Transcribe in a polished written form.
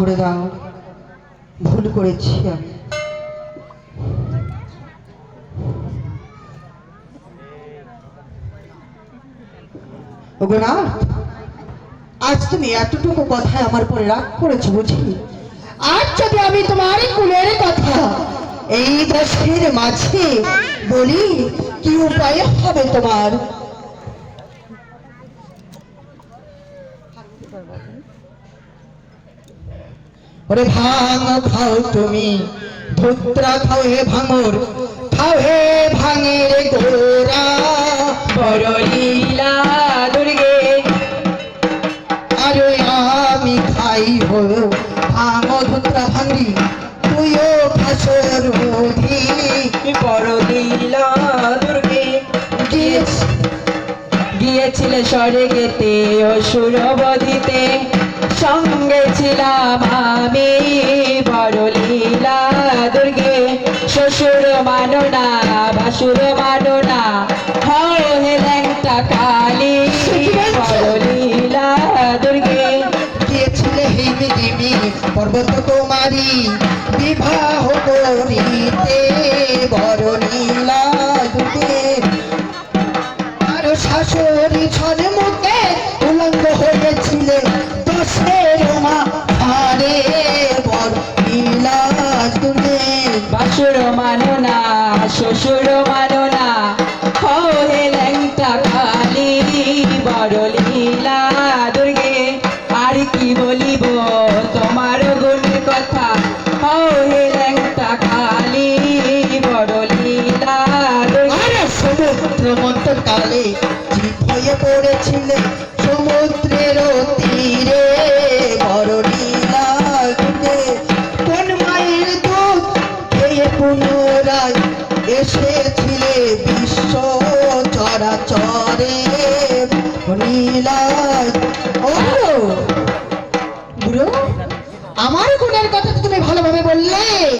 করে দাও, ভুল করেছি আমি। ওগো না, আজ তুমি এতটুকু কথায় আমার পরে রাগ করেছো বুঝি? আজ যদি আমি তোমার কুলের কথা এই দেশের মাঝে বলি, কি উপায় হবে তোমার? ওরে ভাঙ খাও তুমি, ধুত্রা খাও হে ভাঙর, খাও হে ভাঙের গোরা। বড় লীলা দুর্গে আরে আমি খাই হো ভাঙ ধুত্রা ভাঙি, তুইও খাসর রোধি। বড় লীলা দুর্গে গিয়েছিলে স্বর্গেতে অসুর বধিতে, সঙ্গে ছিলাম আমি। বড় লীলা দুর্গে শ্বশুর মানো না, বাসুর মানো না, হও হে ল্যাংটা কালী। বড় লীলা দুর্গে গিয়েছিলে হিমি দিমি পর্বত কুমারী, বিবাহ করিতে। বড় লীলা দুর্গে আর শাশুড়ি ছনে মুখে উলঙ্গ হয়েছিলে দশের মা আরে। বড় লীলা দুর্গে বাসুর মানো না, শ্বশুর মানো না, হও হে ল্যাংটা কালী। বড় লীলা দুর্গে আর কি বলিব তোমার গুণের কথা, হও হে ল্যাংটা কালী। বড় লীলা দুর্গে আরে সমুদ্র মন্থন কালে জীব হয়ে পড়েছিলে সমুদ্রের তীরে। বড় লীলা দুর্গে কোন মায়ের দুধ খেয়ে পুনরায় এসেছে